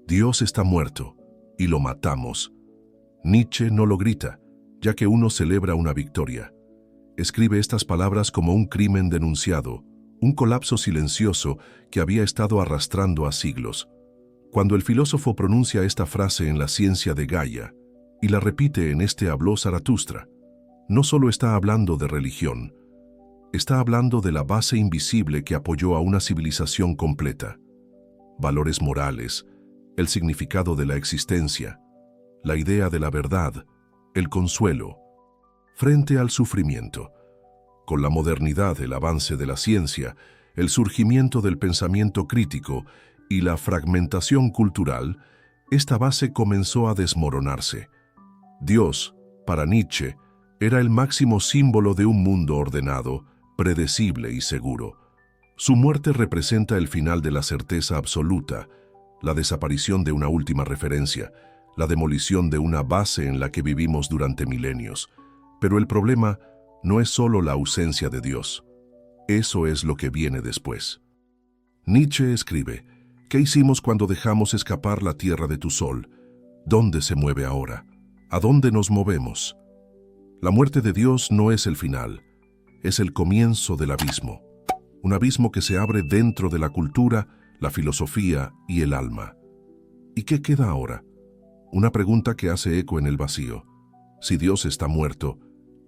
Dios está muerto, y lo matamos. Nietzsche no lo grita, ya que uno celebra una victoria. Escribe estas palabras como un crimen denunciado, un colapso silencioso que había estado arrastrando a siglos. Cuando el filósofo pronuncia esta frase en La ciencia de Gaia, y la repite en este Habló Zaratustra, no solo está hablando de religión, está hablando de la base invisible que apoyó a una civilización completa. Valores morales, el significado de la existencia, la idea de la verdad, el consuelo, frente al sufrimiento. Con la modernidad, el avance de la ciencia, el surgimiento del pensamiento crítico y la fragmentación cultural, esta base comenzó a desmoronarse. Dios, para Nietzsche, era el máximo símbolo de un mundo ordenado, predecible y seguro. Su muerte representa el final de la certeza absoluta, la desaparición de una última referencia, la demolición de una base en la que vivimos durante milenios. Pero el problema no es solo la ausencia de Dios. Eso es lo que viene después. Nietzsche escribe: ¿qué hicimos cuando dejamos escapar la tierra de tu sol? ¿Dónde se mueve ahora? ¿A dónde nos movemos? La muerte de Dios no es el final, es el comienzo del abismo. Un abismo que se abre dentro de la cultura, la filosofía y el alma. ¿Y qué queda ahora? Una pregunta que hace eco en el vacío. Si Dios está muerto,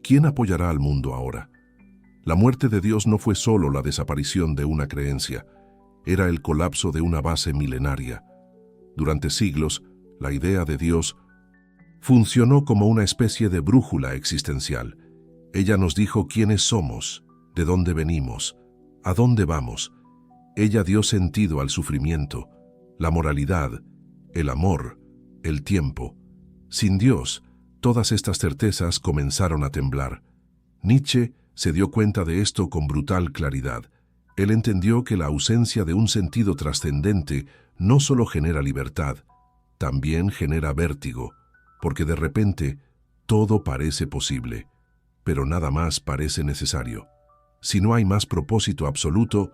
¿quién apoyará al mundo ahora? La muerte de Dios no fue solo la desaparición de una creencia, era el colapso de una base milenaria. Durante siglos, la idea de Dios funcionó como una especie de brújula existencial. Ella nos dijo quiénes somos, de dónde venimos, a dónde vamos. Ella dio sentido al sufrimiento, la moralidad, el amor, el tiempo. Sin Dios, todas estas certezas comenzaron a temblar. Nietzsche se dio cuenta de esto con brutal claridad. Él entendió que la ausencia de un sentido trascendente no solo genera libertad, también genera vértigo, porque de repente todo parece posible, pero nada más parece necesario. Si no hay más propósito absoluto,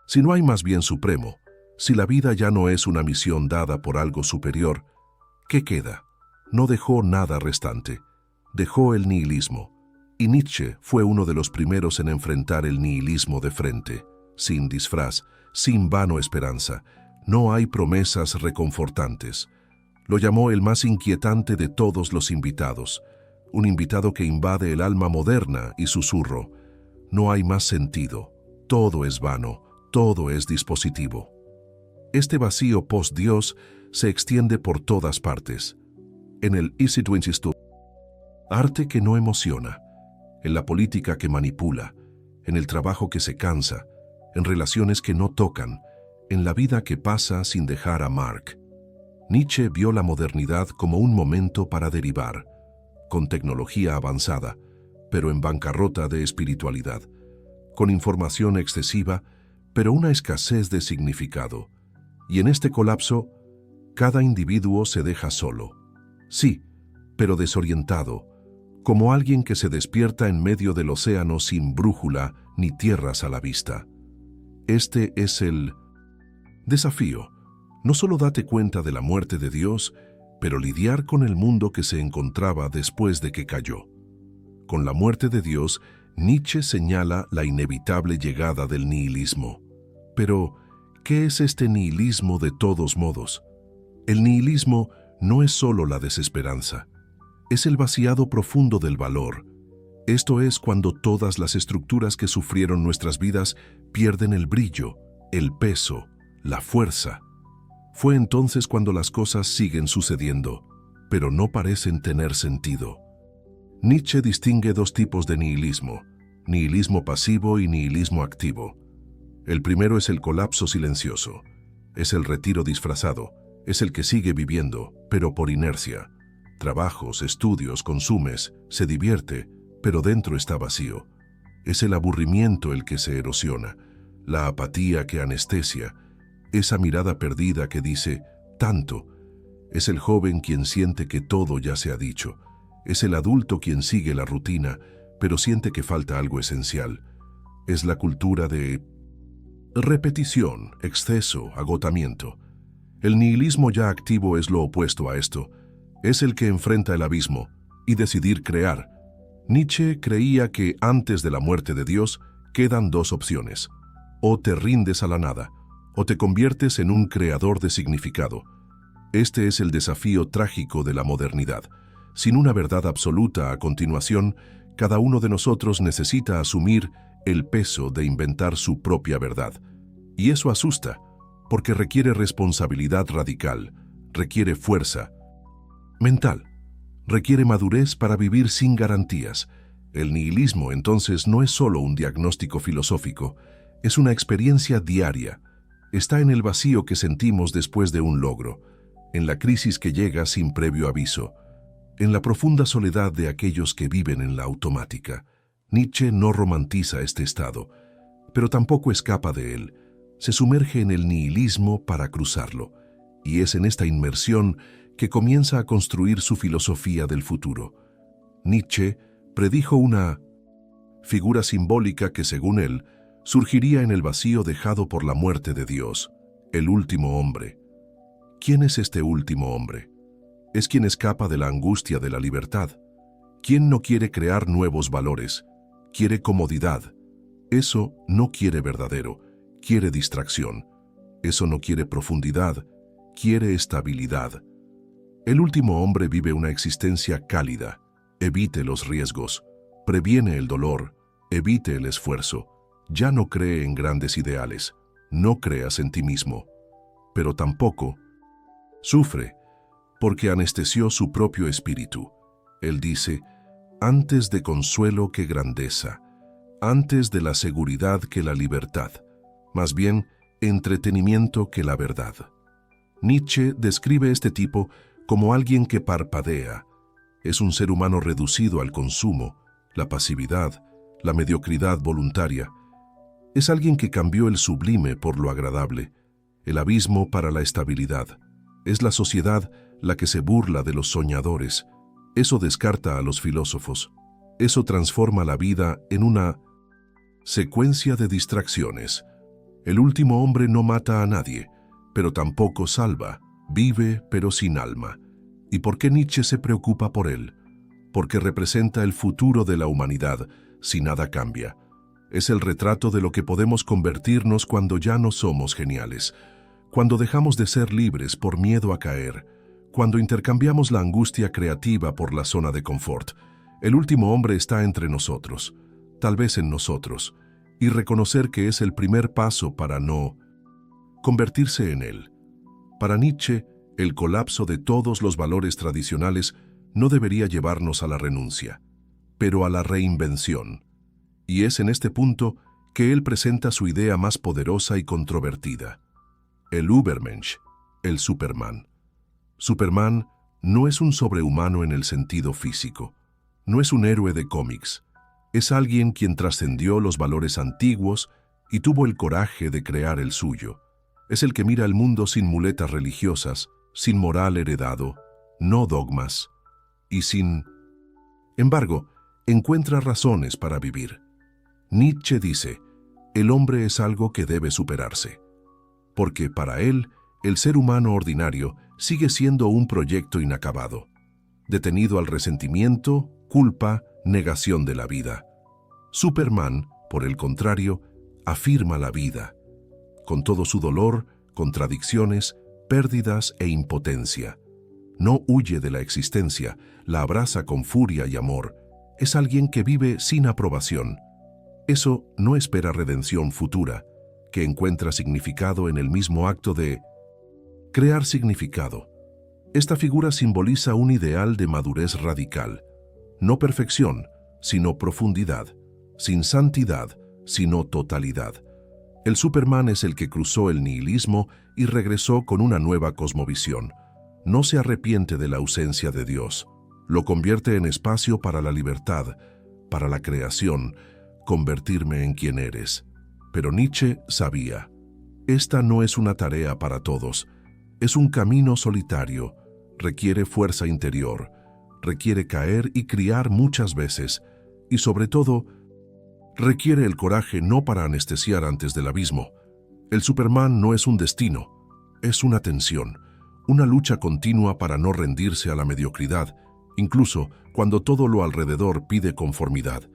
si no hay más bien supremo, si la vida ya no es una misión dada por algo superior, ¿qué queda? No dejó nada restante, dejó el nihilismo. Y Nietzsche fue uno de los primeros en enfrentar el nihilismo de frente, sin disfraz, sin vano esperanza. No hay promesas reconfortantes. Lo llamó el más inquietante de todos los invitados, un invitado que invade el alma moderna y susurro: no hay más sentido, todo es vano, todo es dispositivo. Este vacío post-Dios se extiende por todas partes. En el Instituto, arte que no emociona, en la política que manipula, en el trabajo que se cansa, en relaciones que no tocan, en la vida que pasa sin dejar a Mark. Nietzsche vio la modernidad como un momento para derivar, con tecnología avanzada, pero en bancarrota de espiritualidad, con información excesiva, pero una escasez de significado. Y en este colapso, cada individuo se deja solo. Sí, pero desorientado, como alguien que se despierta en medio del océano sin brújula ni tierras a la vista. Este es el desafío. No solo date cuenta de la muerte de Dios, pero lidiar con el mundo que se encontraba después de que cayó. Con la muerte de Dios, Nietzsche señala la inevitable llegada del nihilismo. Pero, ¿qué es este nihilismo de todos modos? El nihilismo no es solo la desesperanza, es el vaciado profundo del valor. Esto es cuando todas las estructuras que sufrieron nuestras vidas pierden el brillo, el peso, la fuerza. Fue entonces cuando las cosas siguen sucediendo, pero no parecen tener sentido. Nietzsche distingue dos tipos de nihilismo: nihilismo pasivo y nihilismo activo. El primero es el colapso silencioso, es el retiro disfrazado, es el que sigue viviendo, pero por inercia. Trabajos, estudios, consumes, se divierte, pero dentro está vacío. Es el aburrimiento el que se erosiona, la apatía que anestesia, esa mirada perdida que dice tanto. Es el joven quien siente que todo ya se ha dicho. Es el adulto quien sigue la rutina, pero siente que falta algo esencial. Es la cultura de repetición, exceso, agotamiento. El nihilismo ya activo es lo opuesto a esto. Es el que enfrenta el abismo y decidir crear. Nietzsche creía que antes de la muerte de Dios quedan dos opciones. O te rindes a la nada, o te conviertes en un creador de significado. Este es el desafío trágico de la modernidad. Sin una verdad absoluta a continuación, cada uno de nosotros necesita asumir el peso de inventar su propia verdad. Y eso asusta, porque requiere responsabilidad radical, requiere fuerza mental, requiere madurez para vivir sin garantías. El nihilismo, entonces, no es solo un diagnóstico filosófico, es una experiencia diaria. Está en el vacío que sentimos después de un logro, en la crisis que llega sin previo aviso, en la profunda soledad de aquellos que viven en la automática. Nietzsche no romantiza este estado, pero tampoco escapa de él. Se sumerge en el nihilismo para cruzarlo, y es en esta inmersión que comienza a construir su filosofía del futuro. Nietzsche predijo una figura simbólica que, según él, surgiría en el vacío dejado por la muerte de Dios, el último hombre. ¿Quién es este último hombre? Es quien escapa de la angustia de la libertad. ¿Quién no quiere crear nuevos valores? Quiere comodidad. Eso no quiere verdadero, quiere distracción. Eso no quiere profundidad, quiere estabilidad. El último hombre vive una existencia cálida, evite los riesgos, previene el dolor, evite el esfuerzo. Ya no cree en grandes ideales, no creas en ti mismo, pero tampoco sufre, porque anestesió su propio espíritu. Él dice, antes de consuelo que grandeza, antes de la seguridad que la libertad, más bien entretenimiento que la verdad. Nietzsche describe este tipo como alguien que parpadea. Es un ser humano reducido al consumo, la pasividad, la mediocridad voluntaria. Es alguien que cambió el sublime por lo agradable, el abismo para la estabilidad. Es la sociedad la que se burla de los soñadores. Eso descarta a los filósofos. Eso transforma la vida en una secuencia de distracciones. El último hombre no mata a nadie, pero tampoco salva. Vive, pero sin alma. ¿Y por qué Nietzsche se preocupa por él? Porque representa el futuro de la humanidad si nada cambia. Es el retrato de lo que podemos convertirnos cuando ya no somos geniales, cuando dejamos de ser libres por miedo a caer, cuando intercambiamos la angustia creativa por la zona de confort. El último hombre está entre nosotros, tal vez en nosotros, y reconocer que es el primer paso para no convertirse en él. Para Nietzsche, el colapso de todos los valores tradicionales no debería llevarnos a la renuncia, pero a la reinvención. Y es en este punto que él presenta su idea más poderosa y controvertida: el Übermensch, el Superman. Superman no es un sobrehumano en el sentido físico, no es un héroe de cómics, es alguien quien trascendió los valores antiguos y tuvo el coraje de crear el suyo. Es el que mira el mundo sin muletas religiosas, sin moral heredado, no dogmas, y sin embargo, encuentra razones para vivir. Nietzsche dice, el hombre es algo que debe superarse, porque para él, el ser humano ordinario sigue siendo un proyecto inacabado, detenido al resentimiento, culpa, negación de la vida. Superman, por el contrario, afirma la vida, con todo su dolor, contradicciones, pérdidas e impotencia. No huye de la existencia, la abraza con furia y amor. Es alguien que vive sin aprobación. Eso no espera redención futura, que encuentra significado en el mismo acto de crear significado. Esta figura simboliza un ideal de madurez radical, no perfección, sino profundidad, sin santidad, sino totalidad. El Superman es el que cruzó el nihilismo y regresó con una nueva cosmovisión. No se arrepiente de la ausencia de Dios, lo convierte en espacio para la libertad, para la creación, convertirme en quien eres. Pero Nietzsche sabía, esta no es una tarea para todos, es un camino solitario, requiere fuerza interior, requiere caer y criar muchas veces, y sobre todo, requiere el coraje no para anestesiar antes del abismo. El Superman no es un destino, Es una tensión, una lucha continua para no rendirse a la mediocridad, incluso cuando todo lo alrededor pide conformidad.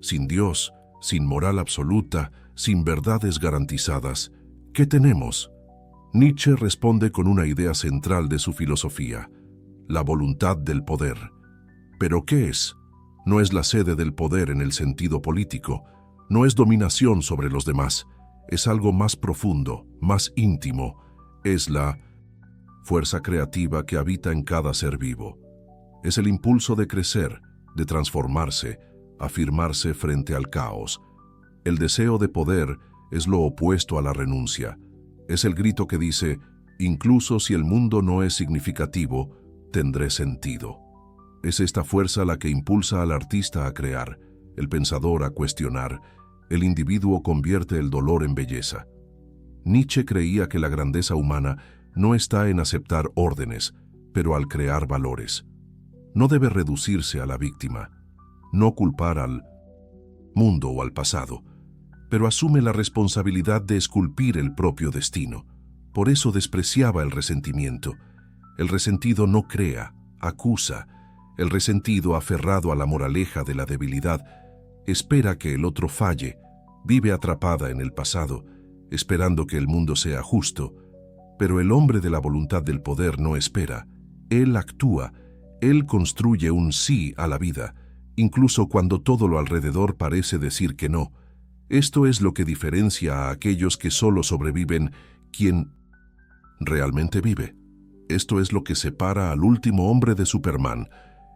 Sin Dios, sin moral absoluta, sin verdades garantizadas, ¿qué tenemos? Nietzsche responde con una idea central de su filosofía: la voluntad del poder. ¿Pero qué es? No es la sede del poder en el sentido político, no es dominación sobre los demás, es algo más profundo, más íntimo, es la fuerza creativa que habita en cada ser vivo. Es el impulso de crecer, de transformarse, afirmarse frente al caos. El deseo de poder es lo opuesto a la renuncia. Es el grito que dice: incluso si el mundo no es significativo, tendré sentido. Es esta fuerza la que impulsa al artista a crear, el pensador a cuestionar, el individuo convierte el dolor en belleza. Nietzsche creía que la grandeza humana no está en aceptar órdenes, pero al crear valores. No debe reducirse a la víctima, no culpar al mundo o al pasado, pero asume la responsabilidad de esculpir el propio destino. Por eso despreciaba el resentimiento. El resentido no crea, acusa. El resentido, aferrado a la moraleja de la debilidad, espera que el otro falle, vive atrapada en el pasado, esperando que el mundo sea justo. Pero el hombre de la voluntad del poder no espera. Él actúa, él construye un sí a la vida, incluso cuando todo lo alrededor parece decir que no. Esto es lo que diferencia a aquellos que solo sobreviven quien realmente vive. Esto es lo que separa al último hombre de Superman.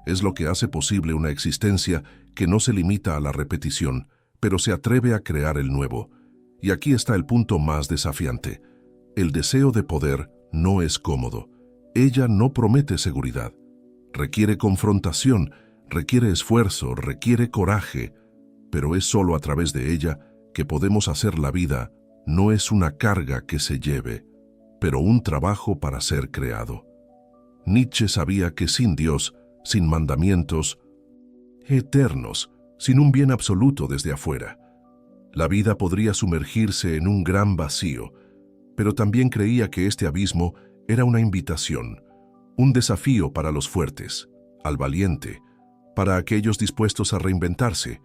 Es lo que hace posible una existencia que no se limita a la repetición, pero se atreve a crear el nuevo. Y aquí está el punto más desafiante. El deseo de poder no es cómodo. Ella no promete seguridad. Requiere confrontación, requiere esfuerzo, requiere coraje, pero es solo a través de ella que podemos hacer la vida. No es una carga que se lleve, pero un trabajo para ser creado. Nietzsche sabía que sin Dios, sin mandamientos eternos, sin un bien absoluto desde afuera, la vida podría sumergirse en un gran vacío, pero también creía que este abismo era una invitación, un desafío para los fuertes, al valiente, para aquellos dispuestos a reinventarse.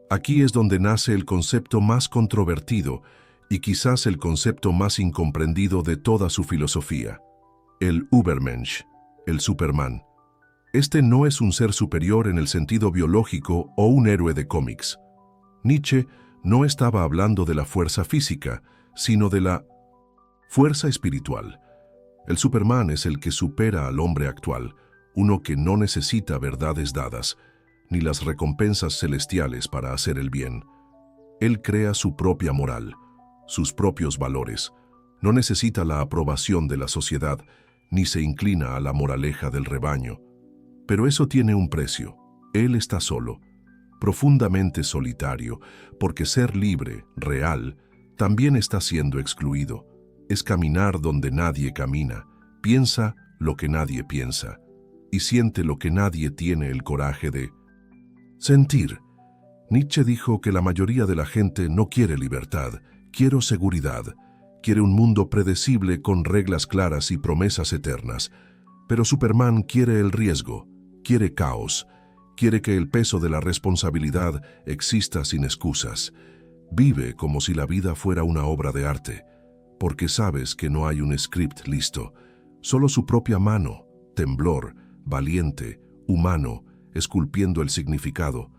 Aquí es donde nace el concepto más controvertido y quizás el concepto más incomprendido de toda su filosofía: el Übermensch, el Superman. Este no es un ser superior en el sentido biológico o un héroe de cómics. Nietzsche no estaba hablando de la fuerza física, sino de la fuerza espiritual. El Superman es el que supera al hombre actual, uno que no necesita verdades dadas, ni las recompensas celestiales para hacer el bien. Él crea su propia moral, sus propios valores. No necesita la aprobación de la sociedad, ni se inclina a la moraleja del rebaño. Pero eso tiene un precio. Él está solo, profundamente solitario, porque ser libre, real, también está siendo excluido. Es caminar donde nadie camina, piensa lo que nadie piensa, y siente lo que nadie tiene el coraje de sentir. Nietzsche dijo que la mayoría de la gente no quiere libertad, quiere seguridad, quiere un mundo predecible con reglas claras y promesas eternas. Pero Superman quiere el riesgo, quiere caos, quiere que el peso de la responsabilidad exista sin excusas. Vive como si la vida fuera una obra de arte, porque sabes que no hay un script listo, solo su propia mano, temblor, valiente, humano, esculpiendo el significado.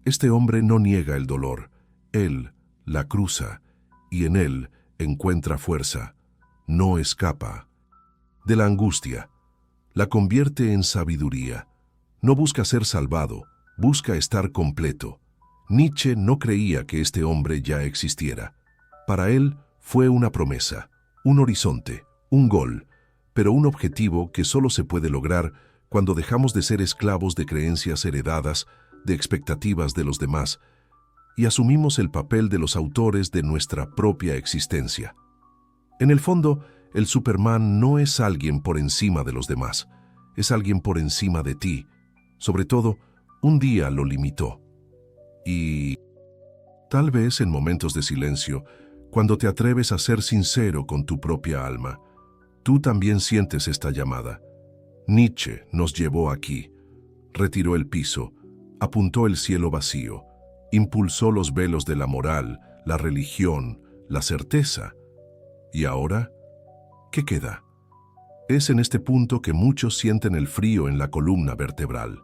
Este hombre no niega el dolor, él la cruza, y en él encuentra fuerza, no escapa de la angustia, la convierte en sabiduría. No busca ser salvado, busca estar completo. Nietzsche no creía que este hombre ya existiera. Para él fue una promesa, un horizonte, un gol, pero un objetivo que solo se puede lograr cuando dejamos de ser esclavos de creencias heredadas, de expectativas de los demás, y asumimos el papel de los autores de nuestra propia existencia. En el fondo, el Superman no es alguien por encima de los demás, es alguien por encima de ti. Sobre todo, un día lo limitó. Y tal vez en momentos de silencio, cuando te atreves a ser sincero con tu propia alma, Tú también sientes esta llamada. Nietzsche nos llevó aquí, retiró el piso, apuntó el cielo vacío, impulsó los velos de la moral, la religión, la certeza. ¿Y ahora? ¿Qué queda? Es en este punto que muchos sienten el frío en la columna vertebral,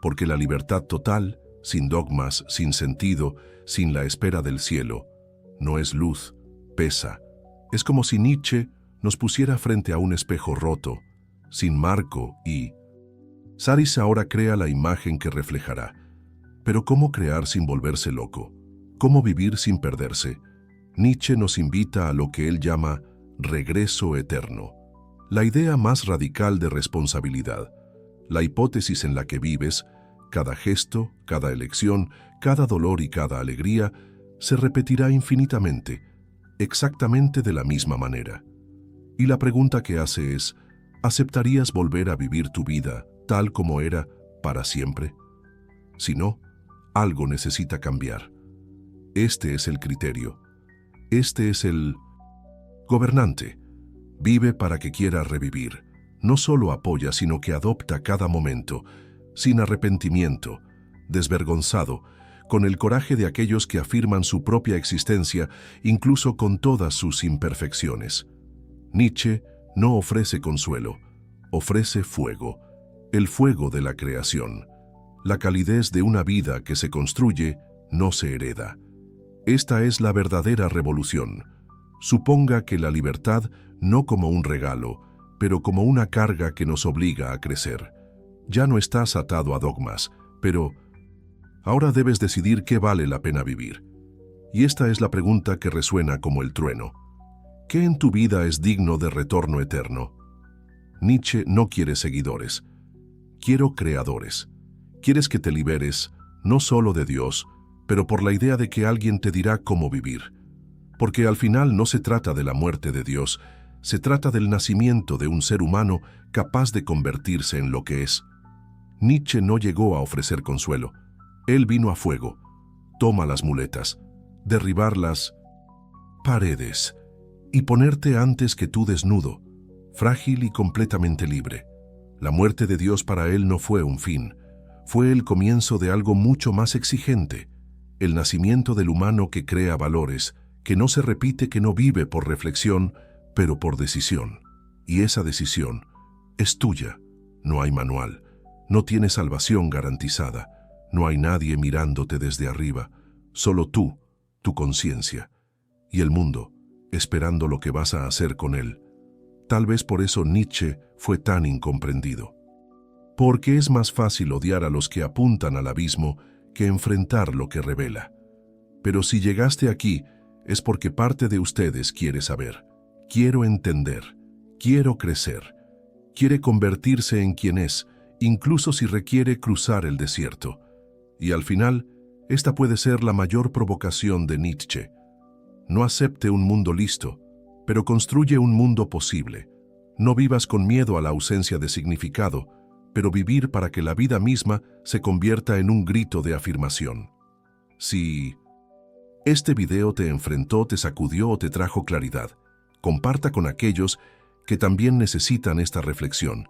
porque la libertad total, sin dogmas, sin sentido, sin la espera del cielo, no es luz, pesa. Es como si Nietzsche nos pusiera frente a un espejo roto, sin marco y... Saris ahora crea la imagen que reflejará. Pero ¿cómo crear sin volverse loco? ¿Cómo vivir sin perderse? Nietzsche nos invita a lo que él llama regreso eterno. La idea más radical de responsabilidad, la hipótesis en la que vives, cada gesto, cada elección, cada dolor y cada alegría, se repetirá infinitamente, exactamente de la misma manera. Y la pregunta que hace es, ¿aceptarías volver a vivir tu vida tal como era para siempre? Si no, algo necesita cambiar. Este es el criterio. Este es el gobernante. Vive para que quiera revivir. No solo apoya, sino que adopta cada momento, sin arrepentimiento, desvergonzado, con el coraje de aquellos que afirman su propia existencia, incluso con todas sus imperfecciones. Nietzsche no ofrece consuelo, ofrece fuego, el fuego de la creación, la calidez de una vida que se construye, no se hereda. Esta es la verdadera revolución. Suponga que la libertad no como un regalo, pero como una carga que nos obliga a crecer. Ya no estás atado a dogmas, pero ahora debes decidir qué vale la pena vivir. Y esta es la pregunta que resuena como el trueno. ¿Qué en tu vida es digno de retorno eterno? Nietzsche no quiere seguidores. Quiero creadores. Quieres que te liberes, no solo de Dios, pero por la idea de que alguien te dirá cómo vivir. Porque al final no se trata de la muerte de Dios, se trata del nacimiento de un ser humano capaz de convertirse en lo que es. Nietzsche no llegó a ofrecer consuelo. Él vino a fuego. Toma las muletas, derribar las paredes y ponerte antes que tú desnudo, frágil y completamente libre. La muerte de Dios para él no fue un fin, fue el comienzo de algo mucho más exigente, el nacimiento del humano que crea valores, que no se repite, que no vive por reflexión, pero por decisión. Y esa decisión es tuya. No hay manual, no tienes salvación garantizada, no hay nadie mirándote desde arriba, solo tú, tu conciencia, y el mundo, esperando lo que vas a hacer con él. Tal vez por eso Nietzsche fue tan incomprendido. Porque es más fácil odiar a los que apuntan al abismo que enfrentar lo que revela. Pero si llegaste aquí, es porque parte de ustedes quiere saber, quiero entender, quiero crecer, quiere convertirse en quien es, incluso si requiere cruzar el desierto. Y al final, esta puede ser la mayor provocación de Nietzsche. No acepte un mundo listo, pero construye un mundo posible. No vivas con miedo a la ausencia de significado, pero vivir para que la vida misma se convierta en un grito de afirmación. Si este video te enfrentó, te sacudió o te trajo claridad, comparta con aquellos que también necesitan esta reflexión.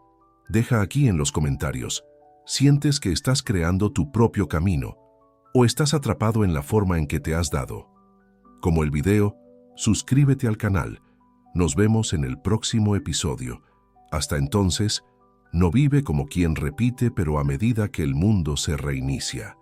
Deja aquí en los comentarios, ¿sientes que estás creando tu propio camino o estás atrapado en la forma en que te has dado? Como el video, suscríbete al canal. Nos vemos en el próximo episodio. Hasta entonces, no vive como quien repite, pero a medida que el mundo se reinicia.